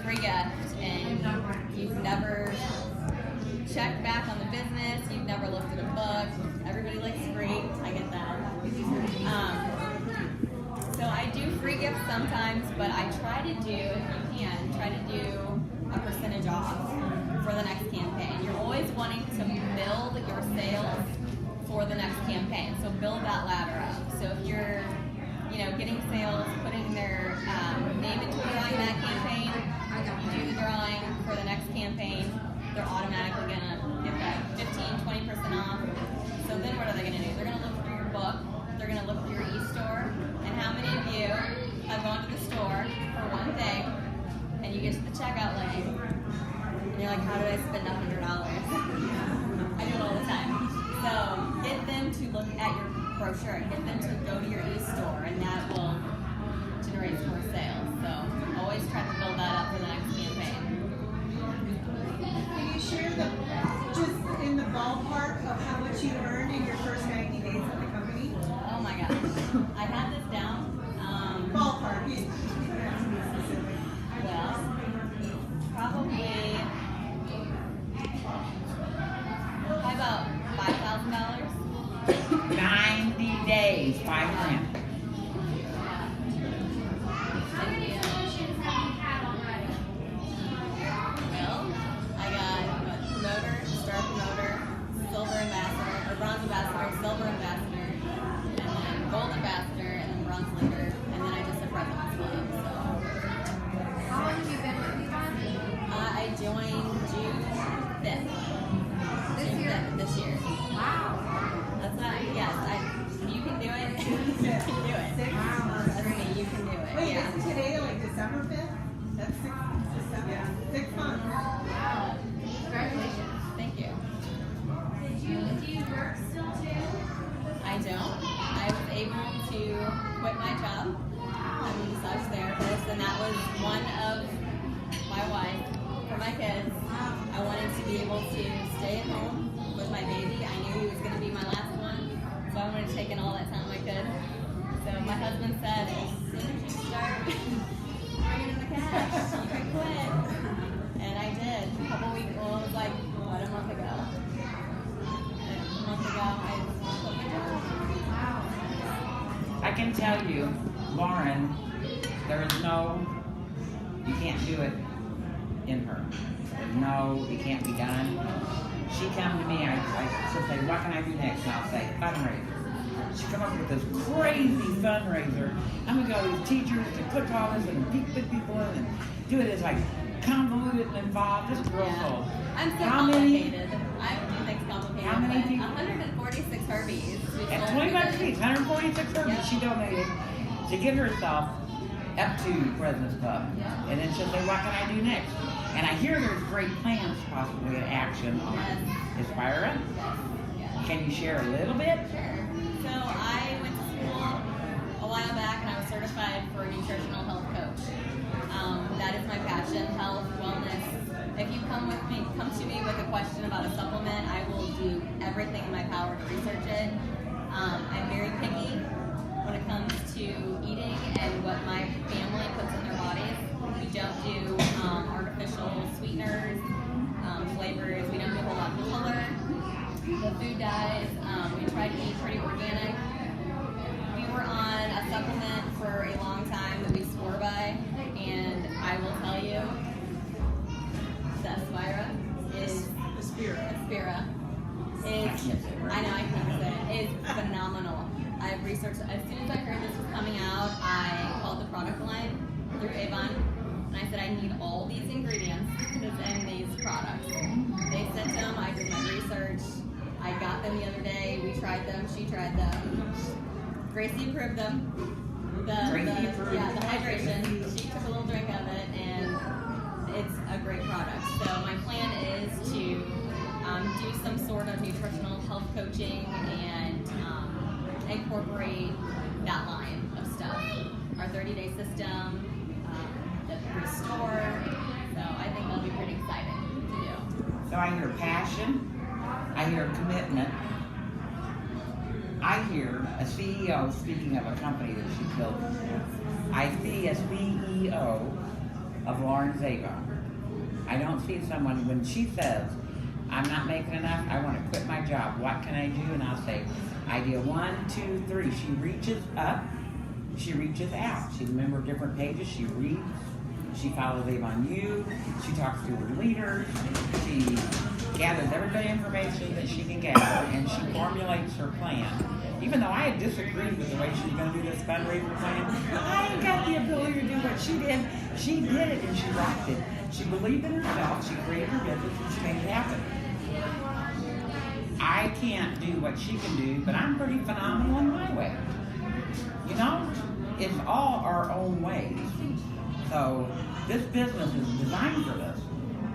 free gift and you've never checked back on the business, you've never looked at a book, everybody likes free, I get that. So I do free gifts sometimes, but I try to do, if you can, try to do a percentage off for the next campaign. You're always wanting to build your sales for the next campaign, so build that ladder up. So if you're getting sales, putting their name into a drawing that campaign, you do the drawing for the next campaign, they're automatically gonna get that 15-20% off. So then what are they gonna do? They're gonna look through your book, they're gonna look through your e-store, and how many of you have gone to the store for one thing, and you get to the checkout lane, and you're like, how do I spend $100? I do it all the time. So get them to look at your brochure, get them to go to your e-store, and that will generate more sales. So always try to build that up for the next campaign. Can you share just in the ballpark of how much you earned in your first 90 days at the company? Oh my gosh, I had this down. Ballpark, Well, probably about $5,000. 90 days, $5 grand. How many promotions have you had already? Well, I got promoter, star promoter, silver ambassador, or bronze ambassador, silver ambassador, and then gold ambassador, and then bronze leader, and then I just a president's club. So. How long have you been with Yvonne? I joined June 5th. This year. Wow. That's not, yes, you can do it. You can do it. Wow. Trust me, you can do it. Wait, Yeah. isn't today like December 5th? That's 6 December. Yeah. 6 months. Wow. Congratulations. Thank you. Do you work still too? I don't. I was able to quit my job. I'm a massage therapist, and that was one of my wife for my kids. I wanted to be able to stay at home with my baby. I knew he was going to be my last one, so I wanted to take in all that time I could. So my husband said, as soon as you start bringing in the cash, you can quit. And I did. A couple weeks, well, it was like, what, a month ago? And a month ago, I quit my job. Wow. I can tell you, Lauren, there is no, you can't do it in her. There's no, it can't be done. She come to me, she'll say, what can I do next? And I'll say, fundraiser. She come up with this crazy fundraiser. I'm gonna go to these teachers to put all this and put people in and do it as like convoluted and involved. This girl's full. I'm so How many- complicated. I do things complicated. How many but people? 146 Herbies. We At sold $20 through each, 146 Yeah. Herbies she donated to get herself up to President's Club. Yeah. And then she'll say, what can I do next? And I hear there's great plans possibly in action on Inspira. Yes. Can you share a little bit? Sure. So I went to school a while back and I was certified for a nutritional health coach. That is my passion, health, wellness. If you come to me with a question about a supplement, I will do everything in my power to research it. I'm very picky when it comes to eating and what my family puts in their bodies. We don't do artificial sweeteners, flavors. We don't do a whole lot of color. The food dyes. We try to eat pretty organic. We were on a supplement for a long time that we swore by, and I will tell you, the Aspira is Aspira is, I know I can't say it, is phenomenal. I've researched, as soon as I heard this was coming out, I called the product line through Avon, and I said I need all these ingredients that's in these products. They sent them, I did my research, I got them the other day, we tried them, she tried them. Gracie approved them. The hydration, she took a little drink of it, and it's a great product. So my plan is to do some sort of nutritional health coaching and incorporate that line of stuff. Our 30-day system, the restore. So I think that'll be pretty exciting to do. So I hear passion, I hear commitment, I hear a CEO speaking of a company that she built. I see a CEO of Lauren Zava. I don't see someone, when she says, I'm not making enough, I want to quit my job, what can I do? And I'll say, idea 1, 2, 3. She reaches up, she reaches out. She's a member of different pages, she reads, she follows Avon U, she talks to her leaders, she gathers every bit of information that she can gather, and she formulates her plan. Even though I had disagreed with the way she's going to do this fundraiser plan, I ain't got the ability to do what she did. She did it and she rocked it. She believed in herself, she created her business, and she made it happen. I can't do what she can do, but I'm pretty phenomenal in my way. You know, it's all our own ways. So this business is designed for this.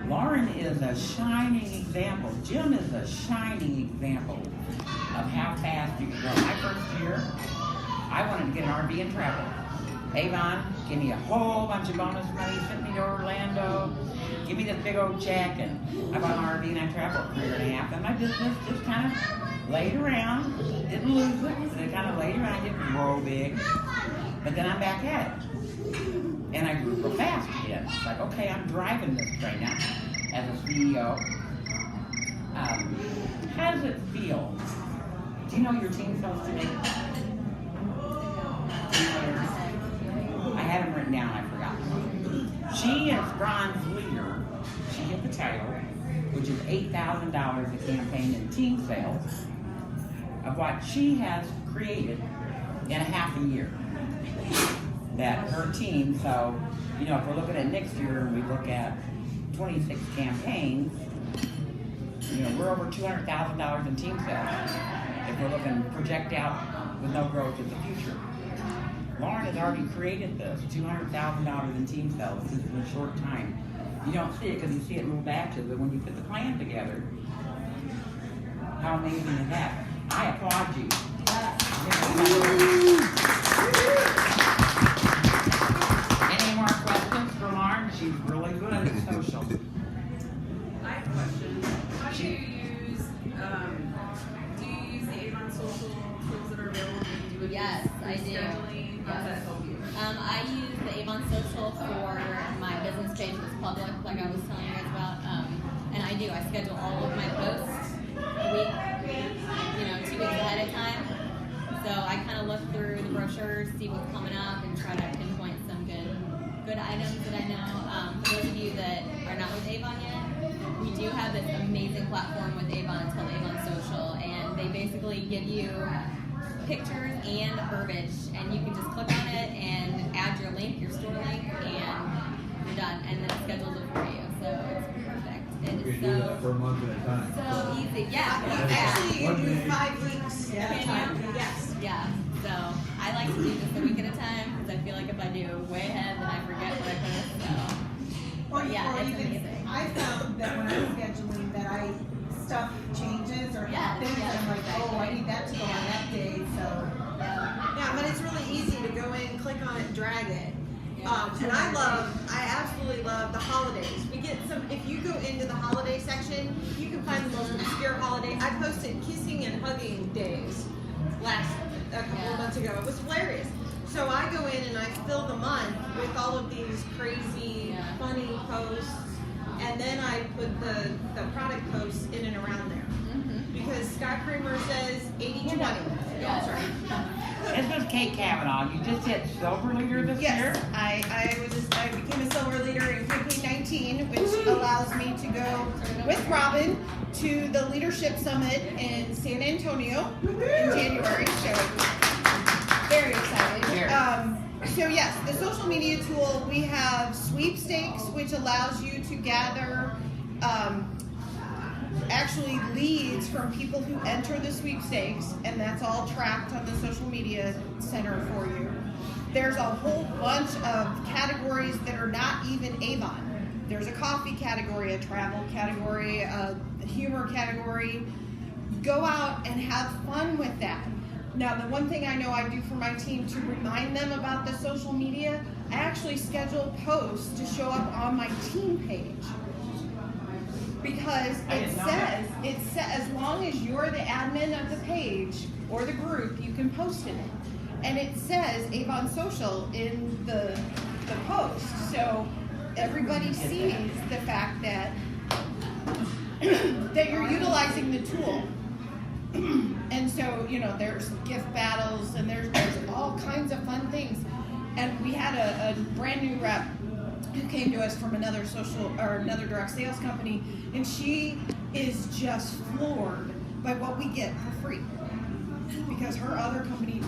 Lauren is a shining example. Jim is a shining example of how fast you can grow. My first year, I wanted to get an RV and travel. Avon, give me a whole bunch of bonus money, sent me to Orlando, give me this big old check, and I bought an RV and I traveled for a year and a half. And my business just kind of laid around, didn't lose it, but it kind of laid around, didn't grow big. But then I'm back at it. And I grew real fast again. It's like, okay, I'm driving this train now as a CEO. How does it feel? Do you know your team sells today? I had them written down, I forgot. She is bronze leader. She hit the title, which is $8,000 a campaign in team sales of what she has created in a half a year. That her team, so, you know, if we're looking at next year and we look at 26 campaigns, you know, we're over $200,000 in team sales. If we're looking project out with no growth in the future. Lauren has already created this, $200,000 in team sales just in a short time. You don't see it because you see it in little batches, but when you put the plan together, how amazing is that? I applaud you. Any more questions for Lauren? She's really good at social. I have a question. How do you use the Avon social tools that are available? Do you do it Yes, I do. scheduling? How does that help you? I use the Avon Social for my business page that's public, like I was telling you guys about. And I do. I schedule all of my posts a week, 2 weeks ahead of time. So I kind of look through the brochures, see what's coming up, and try to pinpoint some good items that I know. For those of you that are not with Avon yet, we do have this amazing platform with Avon. It's called Avon Social, and they basically give you pictures and verbiage, and you can just click on it and add your link, your store link, and you're done. And then it schedules it for you, so it's perfect. And You it's can do that for a month at a time. so easy. Yeah. Actually, you One do minute. 5 weeks at a time. Yes. Yeah. So I like to do this a week at a time because I feel like if I do way ahead, then I forget what I put. So Or, Yeah, or it's even, amazing. I found that when I'm scheduling that stuff changes or Yes, happens, yes. I'm like, oh, I need that to go on that day, so. Yeah, but it's really easy to go in, click on it, drag it. And I absolutely love the holidays. We get some, if you go into the holiday section, you can find the most obscure holiday. I posted kissing and hugging days a couple of months ago. It was hilarious. So I go in and I fill the month with all of these crazy, funny posts, and then I put the product posts in and around there. Because Scott Kramer says 80-20. Yeah. This was Kate Kavanaugh. You just hit silver leader this year? Yes, I became a silver leader in campaign 19, which allows me to go with Robin to the Leadership Summit in San Antonio in January. So very excited. So yes, the social media tool, we have sweepstakes, which allows you to gather actually leads from people who enter the sweepstakes, and that's all tracked on the social media center for you. There's a whole bunch of categories that are not even Avon. There's a coffee category, a travel category, a humor category. Go out and have fun with that. Now, the one thing I know I do for my team to remind them about the social media, I actually schedule posts to show up on my team page. Because it says, as long as you're the admin of the page or the group, you can post in it. And it says Avon Social in the post. So everybody sees the fact that that you're utilizing the tool. And so, you know, there's gift battles and there's all kinds of fun things. And we had a brand new rep who came to us from another direct sales company, and she is just floored by what we get for free. Because her other company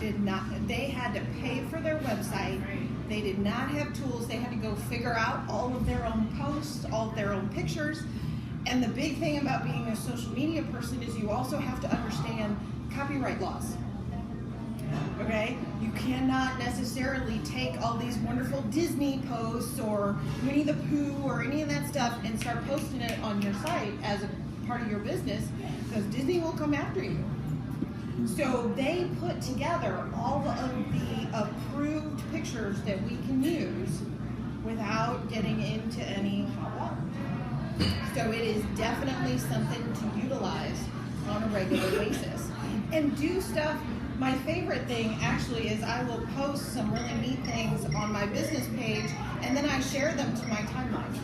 they had to pay for their website. They did not have tools. They had to go figure out all of their own posts, all of their own pictures. And the big thing about being a social media person is you also have to understand copyright laws. Okay? You cannot necessarily take all these wonderful Disney posts or Winnie the Pooh or any of that stuff and start posting it on your site as a part of your business, because Disney will come after you. So they put together all of the approved pictures that we can use without getting into any hot water. So it is definitely something to utilize on a regular basis. And do stuff. My favorite thing actually is I will post some really neat things on my business page, and then I share them to my timeline.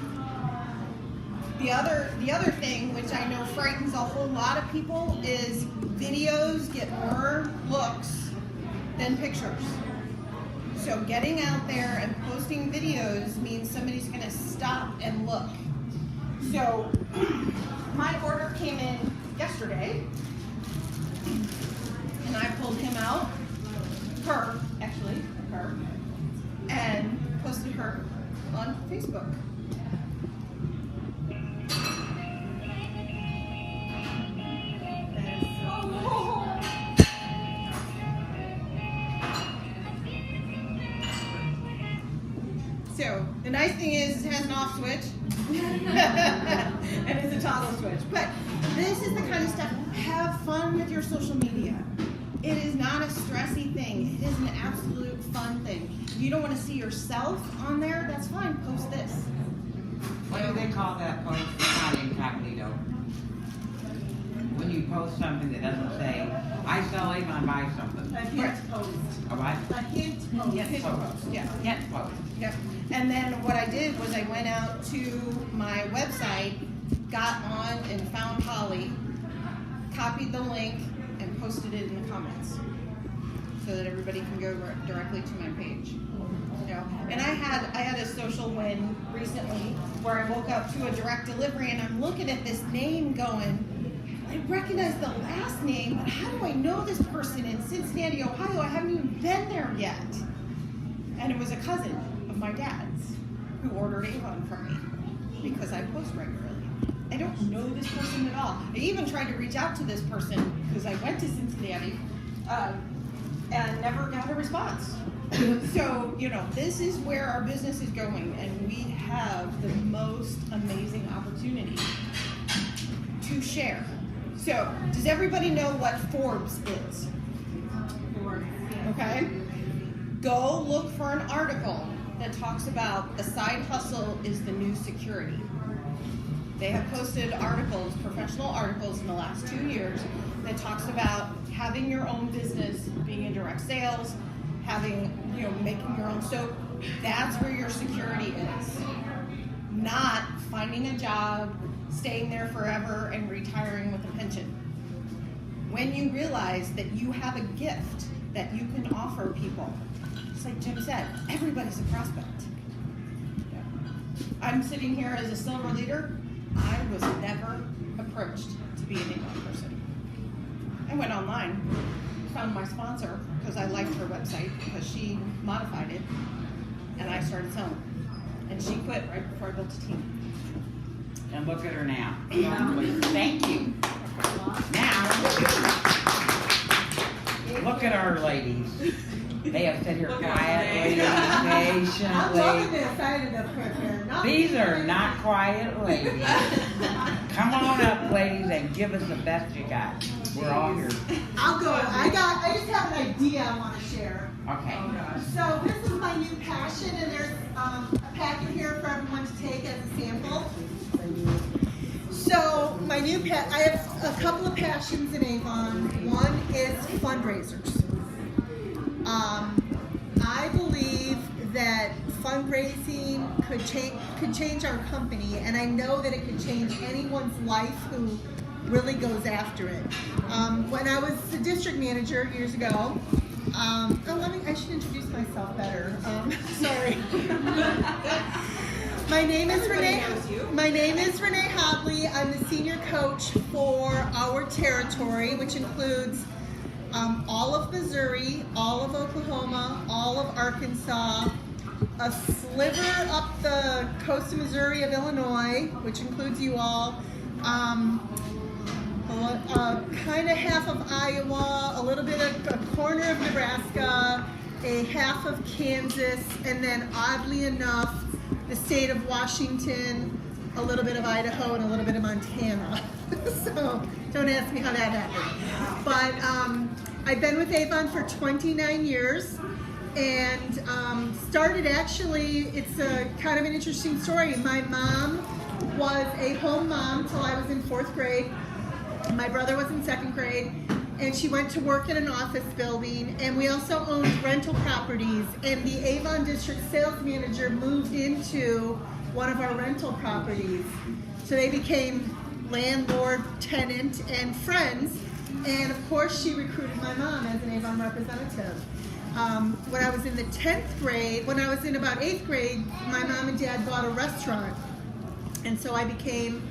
The other thing, which I know frightens a whole lot of people, is videos get more looks than pictures. So getting out there and posting videos means somebody's going to stop and look. So my order came in yesterday, and I pulled him out, her, and posted her on Facebook. So the nice thing is it has an off switch and it's a toggle switch. But this is the kind of stuff. Have fun with your social media. It is not a stressy thing. It is an absolute fun thing. If you don't want to see yourself on there, that's fine. Post this. What do they call that post? It's not incognito. When you post something that doesn't say, I sell Avon, buy something. A hint post. A what? A hint post. Hint post. Yeah. Hint post. Yep. And then what I did was I went out to my website, got on and found Holly, copied the link, and posted it in the comments so that everybody can go directly to my page. You know? And I had a social win recently where I woke up to a direct delivery and I'm looking at this name going, I recognize the last name, but how do I know this person in Cincinnati, Ohio? I haven't even been there yet. And it was a cousin of my dad's who ordered Avon from me because I post regularly. I don't know this person at all. I even tried to reach out to this person because I went to Cincinnati and never got a response. So, you know, this is where our business is going, and we have the most amazing opportunity to share. So, does everybody know what Forbes is? Okay? Go look for an article that talks about the side hustle is the new security. They have posted articles, professional articles in the last 2 years that talks about having your own business, being in direct sales, having, you know, making your own soap. That's where your security is. Not finding a job, staying there forever, and retiring with a pension. When you realize that you have a gift that you can offer people, just like Jim said, everybody's a prospect. Yeah. I'm sitting here as a silver leader. I was never approached to be an Avon person. I went online, found my sponsor because I liked her website because she modified it, and I started selling. And she quit right before I built a team. And look at her now. Thank you. Now, look at our ladies. They have sit here quietly, I'm patiently. loving the side of the quick here. These are not quiet ladies. Come on up, ladies, and give us the best you got. We're all here. I'll go. I just have an idea I want to share. Okay. So this is my new passion, and there's a packet here for everyone to take as a sample. So my new I have a couple of passions in Avon. One is fundraisers. I believe that fundraising could change our company, and I know that it could change anyone's life who really goes after it. When I was the district manager years ago, I should introduce myself better. Sorry. My name is Renee. My name is Renee Hobley. I'm the senior coach for our territory, which includes all of Missouri, all of Oklahoma, all of Arkansas, a sliver up the coast of Missouri of Illinois, which includes you all, kind of half of Iowa, a little bit of a corner of Nebraska, a half of Kansas, and then oddly enough, the state of Washington, a little bit of Idaho, and a little bit of Montana. So don't ask me how that happened. But I've been with Avon for 29 years, and started actually, it's a kind of an interesting story. My mom was a home mom till I was in 4th grade. My brother was in 2nd grade, and she went to work in an office building, and we also owned rental properties, and the Avon District sales manager moved into one of our rental properties. So they became landlord, tenant, and friends, and of course she recruited my mom as an Avon representative. When I was in the 10th grade, when I was in about 8th grade, my mom and dad bought a restaurant, and so I became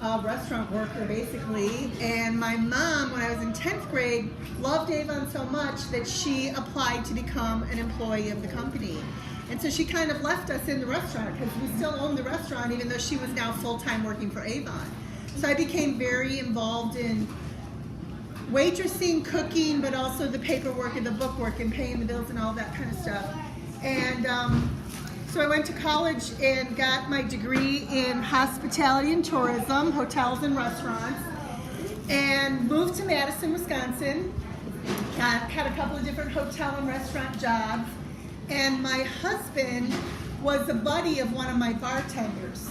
a restaurant worker basically. And my mom, when I was in 10th grade, loved Avon so much that she applied to become an employee of the company. And so she kind of left us in the restaurant because we still owned the restaurant even though she was now full-time working for Avon. So I became very involved in waitressing, cooking, but also the paperwork and the bookwork and paying the bills and all that kind of stuff. And so I went to college and got my degree in hospitality and tourism, hotels and restaurants, and moved to Madison, Wisconsin. Had a couple of different hotel and restaurant jobs, and my husband was a buddy of one of my bartenders.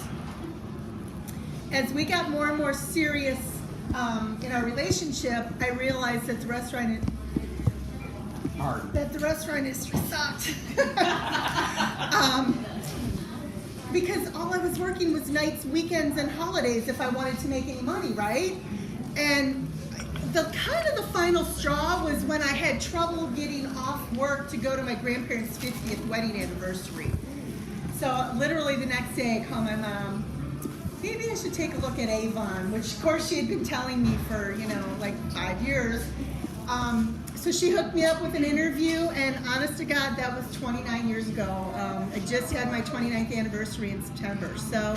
As we got more and more serious in our relationship, I realized that the restaurant industry sucked. Because all I was working was nights, weekends, and holidays if I wanted to make any money, right? And the final straw was when I had trouble getting off work to go to my grandparents' 50th wedding anniversary. So literally the next day I called my mom, maybe I should take a look at Avon, which of course she had been telling me for, like 5 years. So she hooked me up with an interview, and honest to God, that was 29 years ago. I just had my 29th anniversary in September. So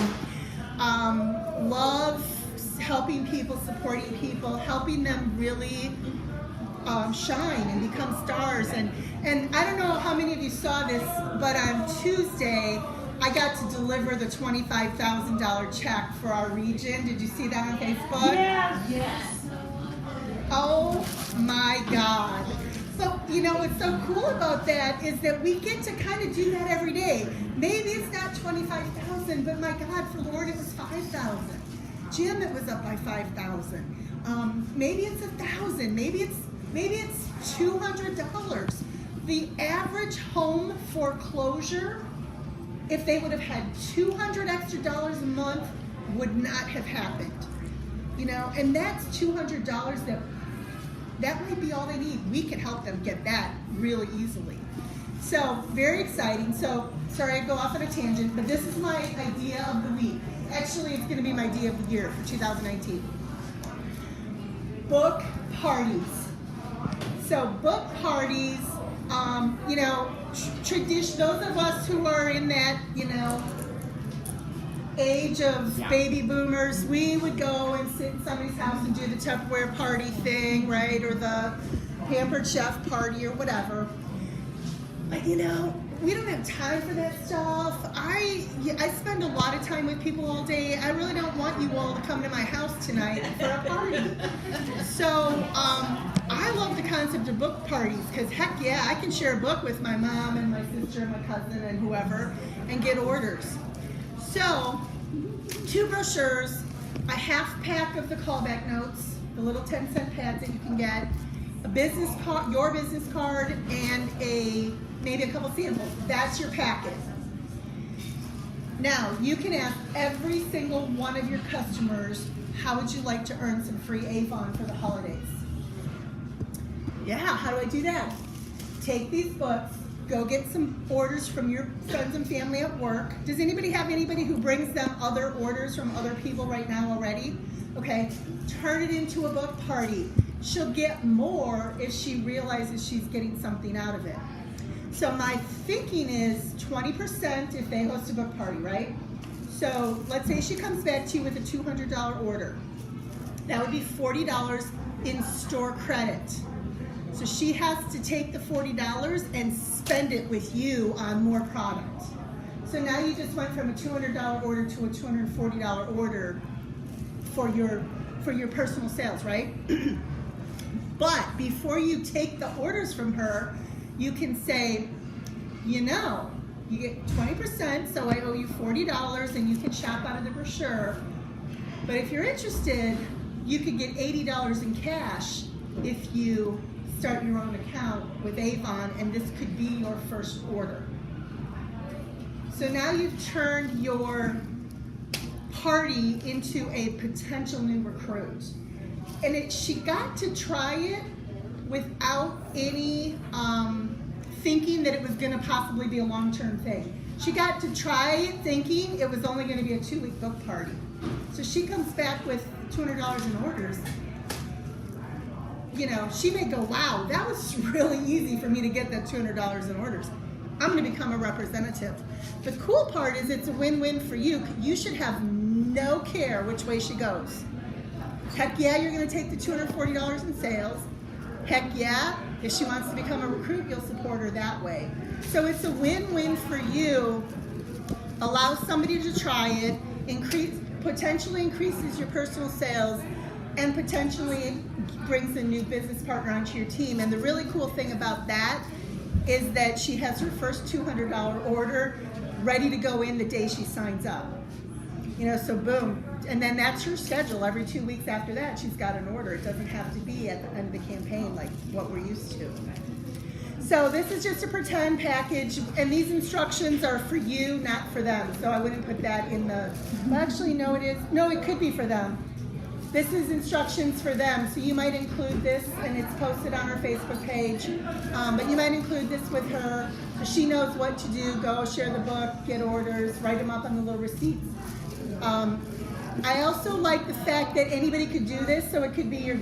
love helping people, supporting people, helping them really shine and become stars. And I don't know how many of you saw this, but on Tuesday, I got to deliver the $25,000 check for our region. Did you see that on Facebook? Yes. Oh my God. So, what's so cool about that is that we get to kind of do that every day. Maybe it's not 25,000, but my God, for Lord, it was 5,000. Jim, it was up by 5,000. Maybe it's 1,000. Maybe it's $200. The average home foreclosure, if they would have had $200 extra a month, would not have happened. And that's $200 that might be all they need. We can help them get that really easily. So very exciting. So sorry I go off on a tangent, but this is my idea of the week. Actually, it's going to be my idea of the year for 2019. Book parties. So book parties, tradition, those of us who are in that, age of baby boomers, we would go and sit in somebody's house and do the Tupperware party thing, right? Or the Pampered Chef party or whatever. But we don't have time for that stuff. I spend a lot of time with people all day. I really don't want you all to come to my house tonight for a party. So I love the concept of book parties because heck yeah, I can share a book with my mom and my sister and my cousin and whoever and get orders. So 2 brochures, a half pack of the callback notes, the little 10-cent pads that you can get, a business card, your business card, and maybe a couple samples. That's your packet. Now, you can ask every single one of your customers, how would you like to earn some free Avon for the holidays? Yeah, how do I do that? Take these books, go get some orders from your friends and family at work. Does anybody have anybody who brings them other orders from other people right now already? Okay, turn it into a book party. She'll get more if she realizes she's getting something out of it. So my thinking is 20% if they host a book party, right? So let's say she comes back to you with a $200 order. That would be $40 in store credit. So she has to take the $40 and spend it with you on more product. So now you just went from a $200 order to a $240 order for your personal sales, right? But before you take the orders from her, you can say, you know, you get 20%, so I owe you $40 and you can shop out of the brochure. But if you're interested, you could get $80 in cash if you start your own account with Avon, and this could be your first order. So now you've turned your party into a potential new recruit. And she got to try it without any thinking that it was going to possibly be a long-term thing. She got to try it thinking it was only going to be a 2-week book party. So she comes back with $200 in orders. You know, she may go, wow, that was really easy for me to get that $200 in orders. I'm going to become a representative. The cool part is it's a win-win for you. You should have no care which way she goes. Heck yeah, you're going to take the $240 in sales. Heck yeah, if she wants to become a recruit, you'll support her that way. So it's a win-win for you. Allow somebody to try it, potentially increases your personal sales, and potentially brings a new business partner onto your team. And the really cool thing about that is that she has her first $200 order ready to go in the day she signs up. You know, so boom. And then that's her schedule. Every 2 weeks after that, she's got an order. It doesn't have to be at the end of the campaign like what we're used to. So this is just a pretend package, and these instructions are for you, not for them. So I wouldn't put that in the, well, actually, no, it is. No, it could be for them. This is instructions for them. So you might include this, and it's posted on her Facebook page. But you might include this with her so she knows what to do. Go share the book, get orders, write them up on the little receipts. I also like the fact that anybody could do this, so it could be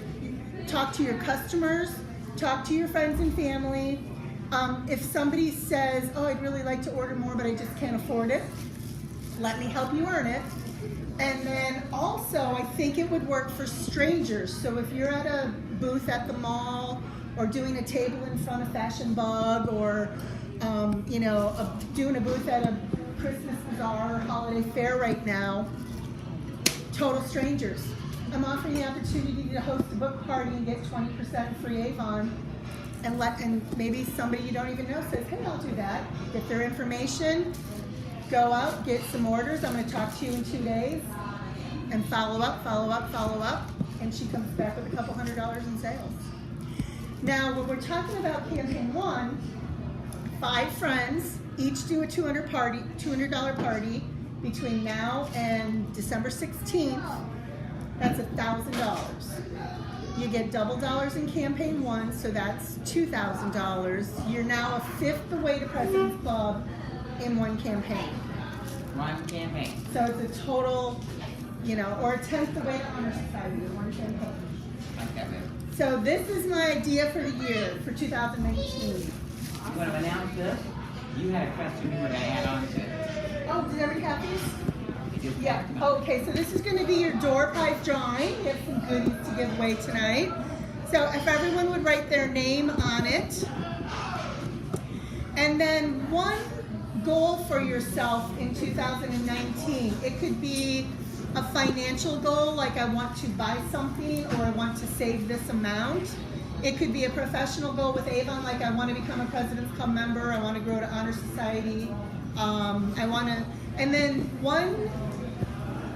talk to your customers, talk to your friends and family. If somebody says, oh, I'd really like to order more, but I just can't afford it, let me help you earn it. And then also, I think it would work for strangers. So if you're at a booth at the mall, or doing a table in front of Fashion Bug, or you know, doing a booth at a Christmas bazaar or holiday fair right now, total strangers. I'm offering the opportunity to host a book party and get 20% free Avon, and maybe somebody you don't even know says, hey, I'll do that. Get their information, go out, get some orders. I'm going to talk to you in 2 days, and follow up, and she comes back with a couple $100 in sales. Now, when we're talking about campaign 1, 5 friends each do a $200 party between now and December 16th. That's $1,000. You get double dollars in campaign 1, so that's $2,000. You're now a fifth the way to President's Club in one campaign. One campaign. So it's a total, you know, or a tenth the way to Honor Society in one campaign. Like that, babe. So this is my idea for the year, for 2019. You want to announce this? You had a question you were going to add on to it. Oh, did everybody have these? You just Yeah. talked about it. Okay, so this is going to be your door prize drawing. We have some goodies to give away tonight. So if everyone would write their name on it. And then one goal for yourself in 2019. It could be a financial goal, like I want to buy something or I want to save this amount. It could be a professional goal with Avon, like I want to become a President's Club member, I want to grow to Honor Society, and then one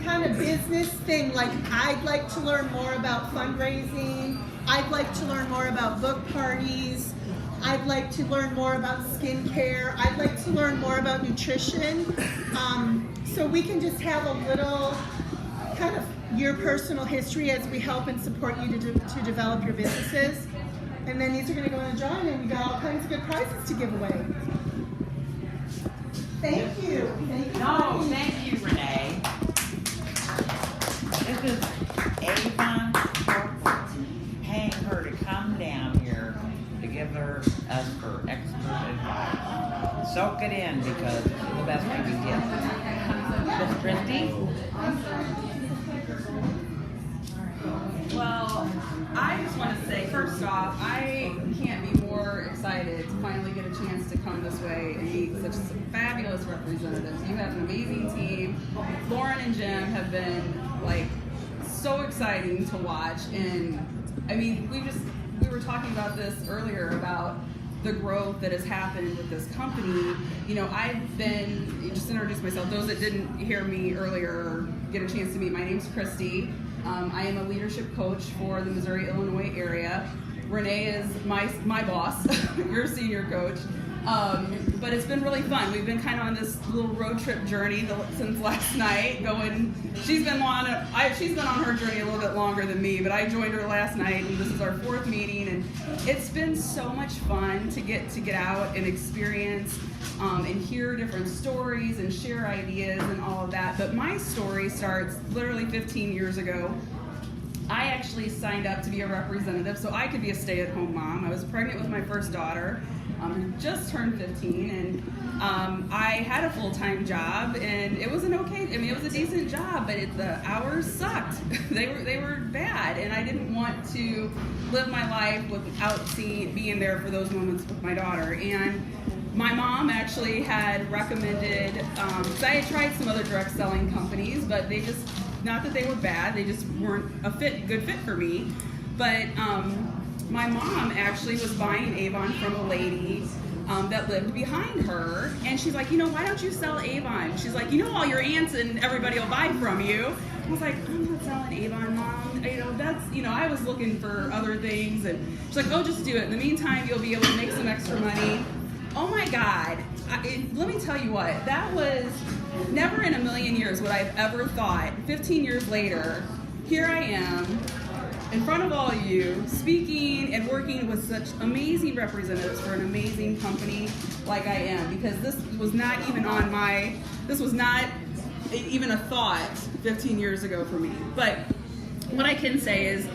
kind of business thing, like I'd like to learn more about fundraising, I'd like to learn more about book parties, I'd like to learn more about skincare, I'd like to learn more about nutrition. So we can just have a little kind of your personal history as we help and support you to develop your businesses. And then these are going to go in a drawing, and we got all kinds of good prizes to give away. Thank you. Thank you. No, thank you, Renee. This is Avon paying her to come down here to give us her expert advice. Soak it in because it's the best we can get. Miss Christie? Well, I just want to say, first off, I can't be more excited to finally get a chance to come this way and meet such fabulous representatives. You have an amazing team. Lauren and Jim have been like so exciting to watch, and I mean, we were talking about this earlier about the growth that has happened with this company. You know, just introduce myself, those that didn't hear me earlier or get a chance to meet, my name's Christy. I am a leadership coach for the Missouri-Illinois area. Renee is my boss, your senior coach. But it's been really fun. We've been kind of on this little road trip journey since last night. She's been on her journey a little bit longer than me, but I joined her last night, and this is our 4th meeting, and it's been so much fun to get out and experience and hear different stories and share ideas and all of that. But my story starts literally 15 years ago. I actually signed up to be a representative so I could be a stay-at-home mom. I was pregnant with my first daughter. Just turned 15, and I had a full-time job, and it was it was a decent job, but the hours sucked. they were bad, and I didn't want to live my life without being there for those moments with my daughter. And my mom actually had recommended, because I had tried some other direct selling companies, but they just, not that they were bad, they just weren't a good fit for me. But my mom actually was buying Avon from a lady that lived behind her, and she's like, why don't you sell Avon? She's like, all your aunts and everybody will buy from you. I was like, I'm not selling Avon, Mom. I was looking for other things, and she's like, oh, just do it. In the meantime, you'll be able to make some extra money. Oh my God. Let me tell you what, that was never in a million years would I've ever thought. 15 years later, here I am, in front of all of you, speaking and working with such amazing representatives for an amazing company like I am, because this was not even a thought 15 years ago for me. But what I can say is,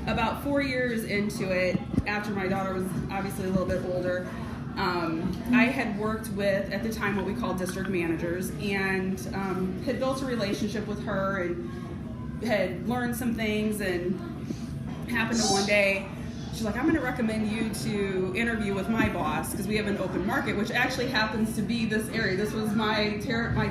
about 4 years into it, after my daughter was obviously a little bit older, I had worked with, at the time, what we call district managers, and had built a relationship with her and had learned some things. And happened to one day, she's like, I'm going to recommend you to interview with my boss, because we have an open market, which actually happens to be this area. This was my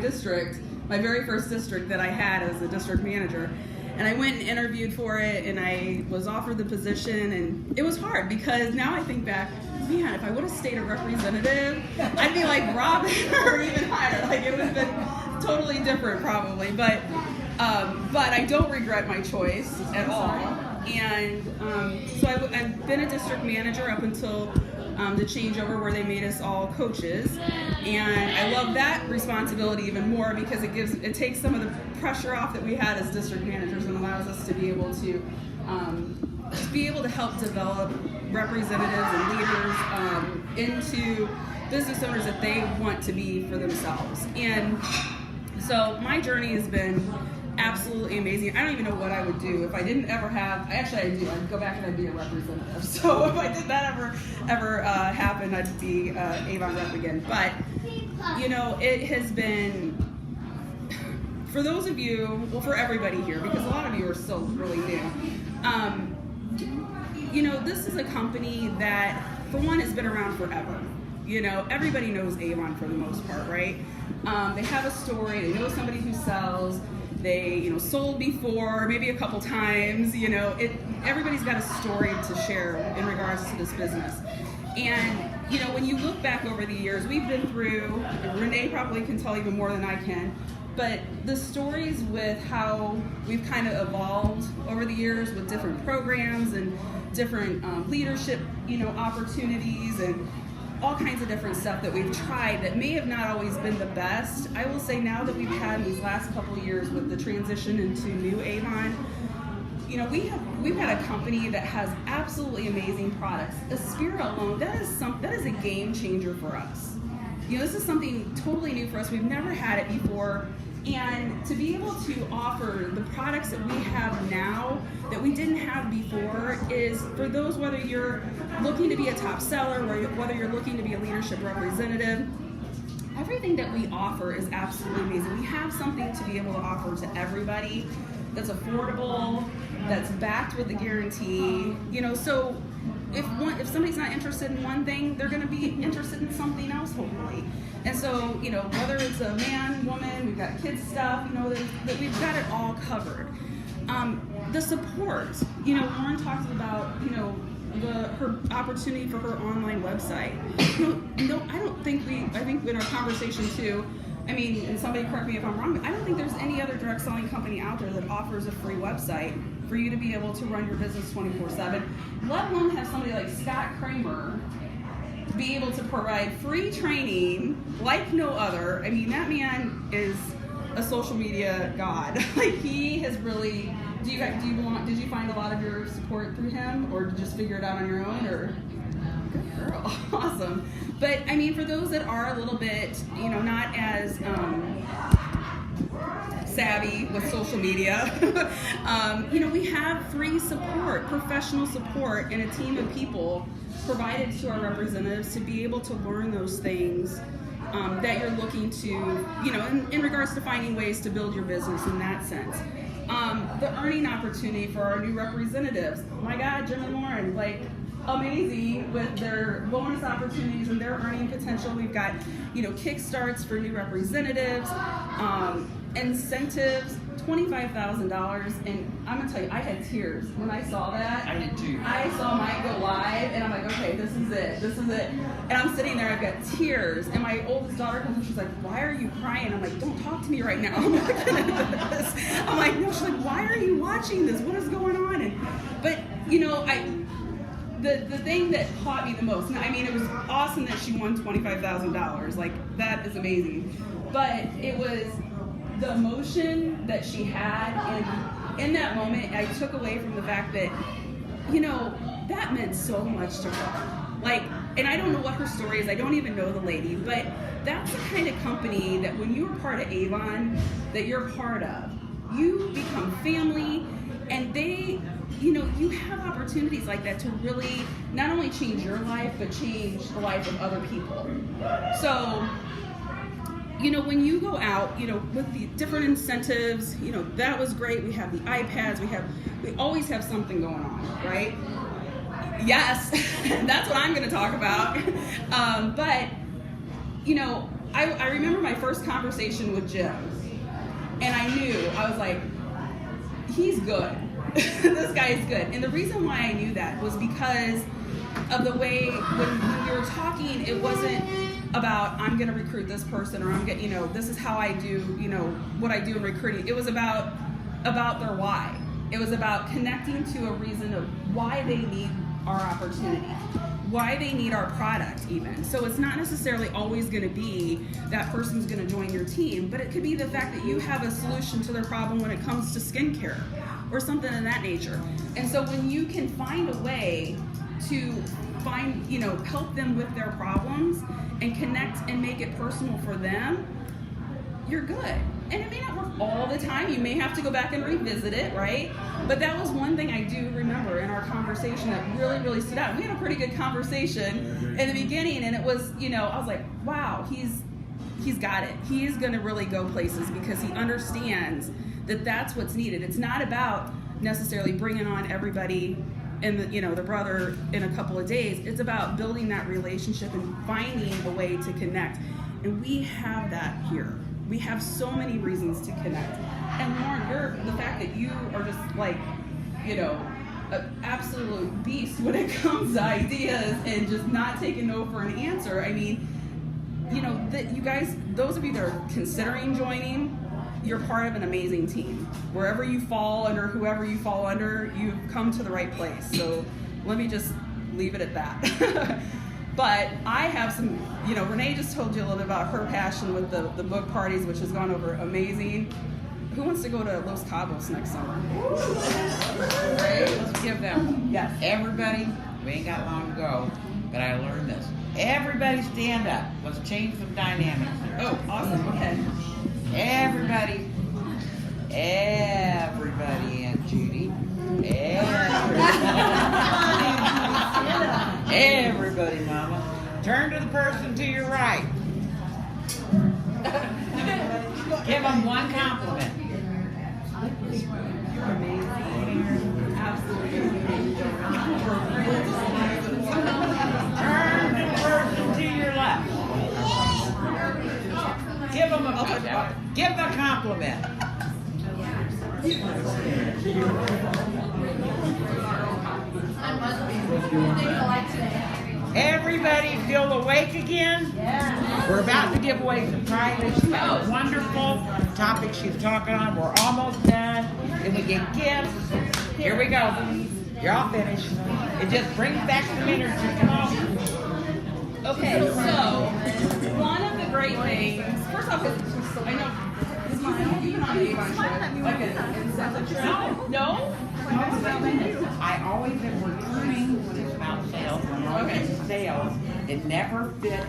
district, my very first district that I had as a district manager. And I went and interviewed for it, and I was offered the position, and it was hard, because now I think back, man, if I would have stayed a representative, I'd be like Robin or even higher. Like, it would have been totally different probably, but I don't regret my choice at all. And so I've been a district manager up until the changeover where they made us all coaches, and I love that responsibility even more, because it takes some of the pressure off that we had as district managers and allows us to be able to help develop representatives and leaders into business owners that they want to be for themselves. And so my journey has been absolutely amazing. I don't even know what I would do if I didn't ever have, actually I do, I'd go back and I'd be a representative. So if I did that ever happen, I'd be Avon rep again. But, it has been, for those of you, well, for everybody here, because a lot of you are still really new, this is a company that, for one, has been around forever. Everybody knows Avon for the most part, right? They have a story, they know somebody who sells, they, sold before, maybe a couple times, everybody's got a story to share in regards to this business. And, when you look back over the years, we've been through, Renee probably can tell even more than I can, but the stories with how we've kind of evolved over the years with different programs and different leadership, opportunities, and all kinds of different stuff that we've tried that may have not always been the best. I will say now that we've had these last couple of years with the transition into new Avon, you know, we've had a company that has absolutely amazing products. Aspira alone, that is a game changer for us. You know, this is something totally new for us. We've never had it before. And to be able to offer the products that we have now that we didn't have before is for those, whether you're looking to be a top seller, whether you're looking to be a leadership representative, everything that we offer is absolutely amazing. We have something to be able to offer to everybody that's affordable, that's backed with a guarantee, you know, so if somebody's not interested in one thing, they're going to be interested in something else, hopefully. And so, you know, whether it's a man, woman, we've got kids stuff, you know, that we've got it all covered. The support, you know, Lauren talks about, you know, her opportunity for her online website. I think in our conversation too, I mean, and somebody correct me if I'm wrong, but I don't think there's any other direct selling company out there that offers a free website for you to be able to run your business 24/7, let alone have somebody like Scott Kramer be able to provide free training like no other. I mean, that man is a social media god. Like, he has really, did you find a lot of your support through him, or just figure it out on your own, or? Good girl, awesome. But I mean, for those that are a little bit, you know, not as savvy with social media, you know, we have free support, professional support, and a team of people provided to our representatives to be able to learn those things that you're looking to, you know, in regards to finding ways to build your business in that sense. The earning opportunity for our new representatives. My God, Jim and Lauren, like, amazing with their bonus opportunities and their earning potential. We've got, you know, kickstarts for new representatives, incentives, $25,000, and I'm gonna tell you, I had tears when I saw that. I did too. I saw mine go live, and I'm like, okay, this is it. And I'm sitting there, I've got tears, and my oldest daughter comes and she's like, why are you crying? I'm like, don't talk to me right now. I'm looking at this. I'm like, no, she's like, why are you watching this? What is going on? But you know, the thing that caught me the most, I mean, it was awesome that she won $25,000. Like, that is amazing. But it was the emotion that she had, and in that moment, I took away from the fact that, you know, that meant so much to her. Like, and I don't know what her story is, I don't even know the lady, but that's the kind of company that when you're part of Avon, that you're part of, you become family, and they, you know, you have opportunities like that to really not only change your life, but change the life of other people. So, you know, when you go out, you know, with the different incentives, you know, that was great. We have the iPads, we always have something going on, right? Yes, that's what I'm going to talk about. But, you know, I remember my first conversation with Jim, and I was like, he's good. This guy is good. And the reason why I knew that was because of the way when we were talking, it wasn't about I'm going to recruit this person, or I'm getting, you know, this is how I do, you know, what I do in recruiting. It was about their why. It was about connecting to a reason of why they need our opportunity, why they need our product even. So it's not necessarily always going to be that person's going to join your team, but it could be the fact that you have a solution to their problem when it comes to skincare or something of that nature. And so when you can find a way to find, you know, help them with their problems and connect and make it personal for them, you're good. And it may not work all the time. You may have to go back and revisit it, right? But that was one thing I do remember in our conversation that really, really stood out. We had a pretty good conversation in the beginning, and it was, you know, I was like, wow, he's got it. He is going to really go places because he understands that that's what's needed. It's not about necessarily bringing on everybody and the brother in a couple of days. It's about building that relationship and finding a way to connect. And we have that here. We have so many reasons to connect. And Lauren, the fact that you are just like, you know, an absolute beast when it comes to ideas and just not taking no for an answer. I mean, you know, that you guys, those of you that are considering joining, you're part of an amazing team. Wherever you fall under, whoever you fall under, you've come to the right place. So let me just leave it at that. But I have some, Renee just told you a little bit about her passion with the book parties, which has gone over amazing. Who wants to go to Los Cabos next summer? Right? Let's give them. Yes. Everybody, we ain't got long to go, but I learned this. Everybody stand up. Let's change some dynamics here. Oh, awesome. Okay. Everybody, Aunt Judy. Everybody, Mama. Turn to the person to your right. Give them one compliment. You're amazing. Absolutely amazing. Turn to the person to your left. Give them a give them a compliment. Everybody feel awake again? Yeah. We're about to give away some prizes. She had a wonderful topic she's talking on. We're almost done. Then we get gifts. Here we go. You're all finished. It just brings back some energy. Come on. Okay, so one of the great things, first off, I know, Smile, you've been on the Avon trip, like an incentive trip. No? I always am returning when it's about sales. When I'm Okay. sales, it never fit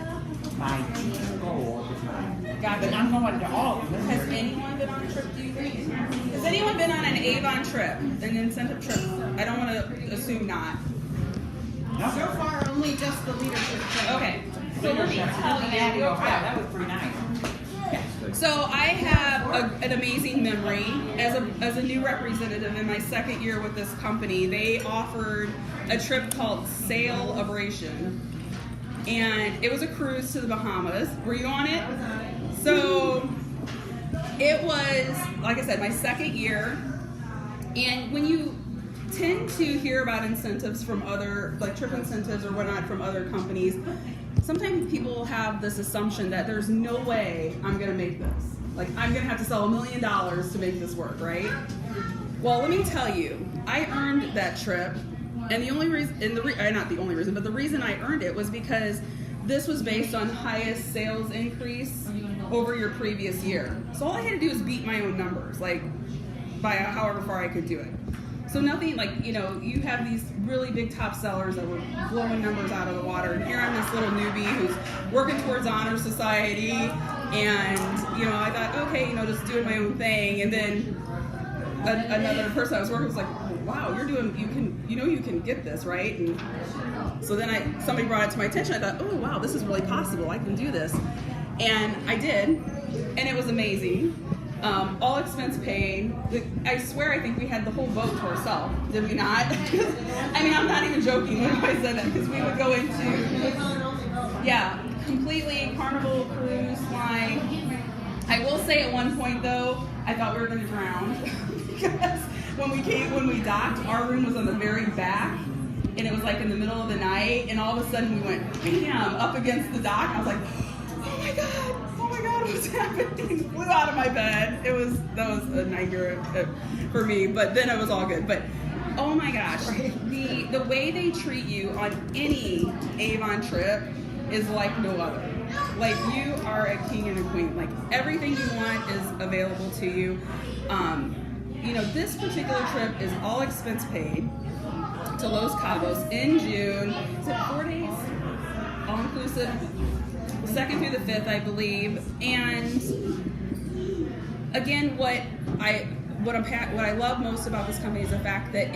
my team goal at the time. Gotcha. But I'm going to all of them. Has anyone been on a trip, do you think? Has anyone been on an Avon trip, an incentive trip? I don't want to assume not. So far, only just the leadership training. Okay, so let me tell you. Ohio, that was pretty nice. So I have an amazing memory as a new representative in my second year with this company. They offered a trip called Sail Abration, and it was a cruise to the Bahamas. Were you on it? So it was, like I said, my second year, and when you tend to hear about incentives from other, like trip incentives or whatnot from other companies, sometimes people have this assumption that there's no way I'm gonna make this. Like, I'm gonna have to sell $1 million to make this work, right? Well, let me tell you, I earned that trip, and the only reason, not the only reason, but the reason I earned it was because this was based on highest sales increase over your previous year. So all I had to do was beat my own numbers, like by however far I could do it. So nothing like, you have these really big top sellers that were blowing numbers out of the water. And here I'm this little newbie who's working towards Honor Society. And, I thought, okay, just doing my own thing. And then another person I was working with was like, wow, you can get this, right? And so then somebody brought it to my attention. I thought, oh, wow, this is really possible. I can do this. And I did. And it was amazing. All expense paid. I swear I think we had the whole boat to ourselves. Did we not? I mean, I'm not even joking when I said that, because we would go into, completely Carnival cruise line. I will say at one point though, I thought we were going to drown because when we docked, our room was on the very back, and it was like in the middle of the night, and all of a sudden we went bam up against the dock. I was like, oh my god, what's happening? Flew out of my bed. That was a nightmare for me, but then it was all good. But oh my gosh, the way they treat you on any Avon trip is like no other. Like, you are a king and a queen. Like, everything you want is available to you. This particular trip is all expense paid to Los Cabos in June. Is it 4 days? All inclusive. 2nd through the 5th, I believe. And again, what I love most about this company is the fact that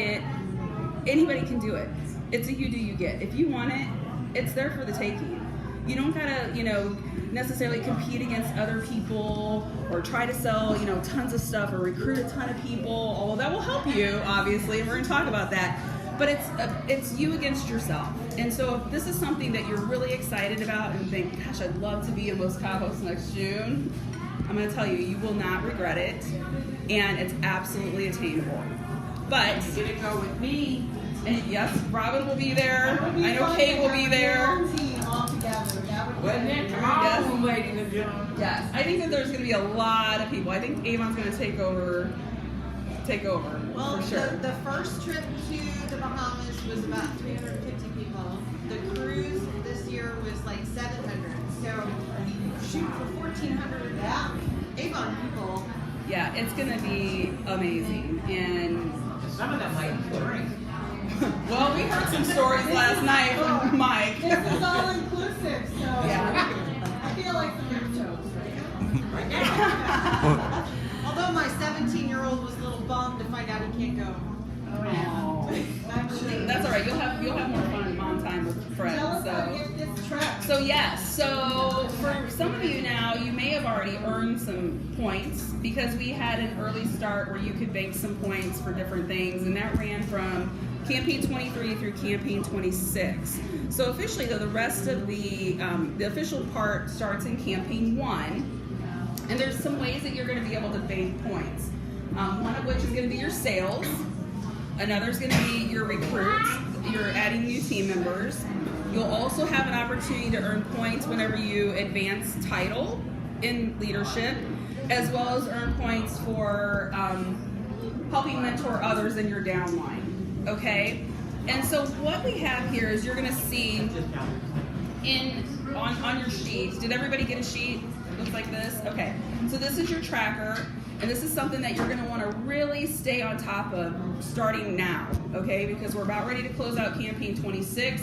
anybody can do it. It's a you do you get. If you want it, it's there for the taking. You don't gotta, necessarily compete against other people or try to sell, tons of stuff or recruit a ton of people. Although that will help you, obviously, and we're gonna talk about that. But it's you against yourself. And so if this is something that you're really excited about and think, gosh, I'd love to be in Los Cabos next June, I'm going to tell you, you will not regret it. And it's absolutely attainable. But You get to go with me. and yes, Robin will be there. I know Kate will be there. Wouldn't it? Come on, ladies and gentlemen. Yes, I think that there's going to be a lot of people. I think Avon's going to take over take over Well, for sure. the first trip to the Bahamas was about 350 people. The cruise this year was like 700. So shoot for 1,400 Avon people. Yeah, it's gonna be amazing. And Some of them might drink. well, we heard some stories last night from Mike. This is all inclusive, so Yeah. I feel like some good jokes right now. Right now. Although my 17-year-old was a little bummed to find out he can't go. Oh. I'm sure. That's all right. You'll have more fun mom time with friends. Tell us how to So. get this track. So yes, so for some of you now, you may have already earned some points because we had an early start where you could bank some points for different things, and that ran from campaign 23 through campaign 26. So officially, though, the rest of the official part starts in campaign 1, and there's some ways that you're going to be able to bank points. One of which is going to be your sales. Another is going to be your recruits. You're adding new team members. You'll also have an opportunity to earn points whenever you advance title in leadership, as well as earn points for helping mentor others in your downline. Okay? And so what we have here is you're going to see on your sheet. Did everybody get a sheet? It looks like this? Okay. So this is your tracker. And this is something that you're going to want to really stay on top of starting now, okay? Because we're about ready to close out campaign 26.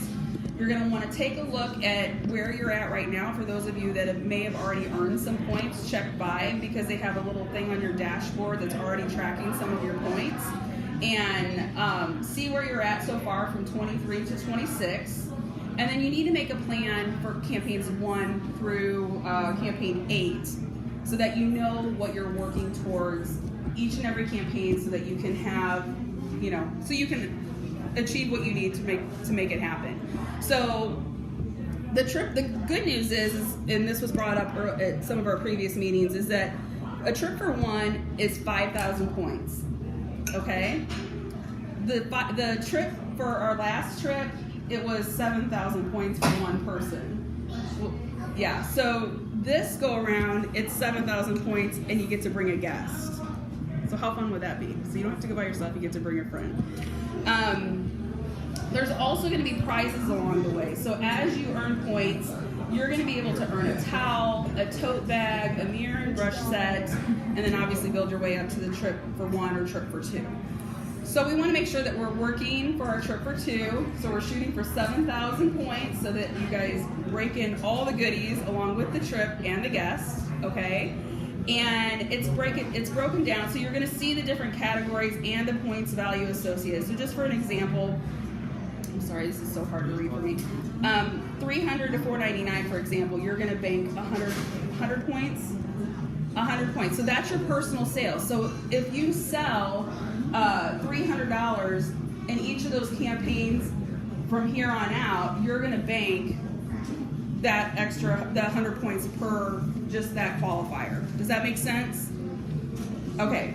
You're going to want to take a look at where you're at right now. For those of you that may have already earned some points, check by because they have a little thing on your dashboard that's already tracking some of your points. And see where you're at so far from 23 to 26. And then you need to make a plan for campaigns 1 through campaign 8. So that you know what you're working towards each and every campaign, so that you can have, so you can achieve what you need to make it happen. So the good news is, and this was brought up at some of our previous meetings, is that a trip for 1 is 5,000 points. Okay, the trip for our last trip, it was 7,000 points for one person. Well, yeah, so this go around, it's 7,000 points, and you get to bring a guest. So how fun would that be? So you don't have to go by yourself, you get to bring a friend. There's also going to be prizes along the way. So as you earn points, you're going to be able to earn a towel, a tote bag, a mirror and brush set, and then obviously build your way up to the trip for 1 or trip for 2. So we want to make sure that we're working for our trip for 2. So we're shooting for 7,000 points so that you guys break in all the goodies along with the trip and the guests, okay? And it's broken down, so you're going to see the different categories and the points value associated. So just for an example, I'm sorry, this is so hard to read for me. 300 to 499, for example, you're going to bank 100 points. 100 points. So that's your personal sales. So if you sell $300 in each of those campaigns from here on out, you're going to bank that extra, the 100 points per just that qualifier. Does that make sense? Okay.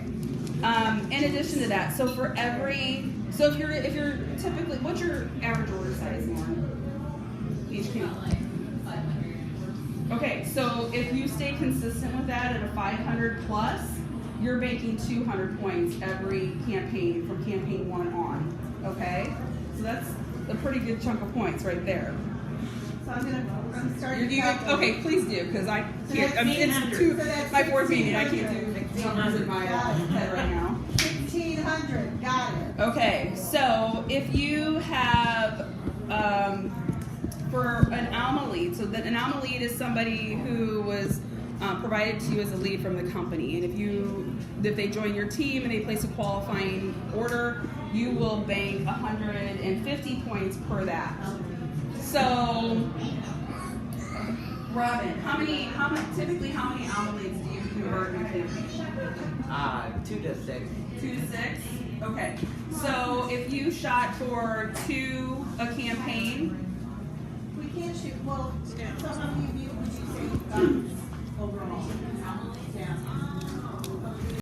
In addition to that, so for every, so if you're typically, what's your average order size, Lauren? Each campaign. Okay, so if you stay consistent with that at a 500 plus, you're banking 200 points every campaign from campaign 1 on. Okay, so that's a pretty good chunk of points right there. So I'm gonna start. Okay, please do, because I can't. I mean, it's my fourth meeting. I can't do numbers in my head right now. 1,600. Got it. Okay, so if you have for an Alma lead, so that an Alma lead is somebody who was provided to you as a lead from the company, and if they join your team and they place a qualifying order, you will bank 150 points per that. So, Robin, typically how many Alma leads do you convert in a campaign? 2 to 6. 2 to 6? Okay. So if you shot for 2 a campaign,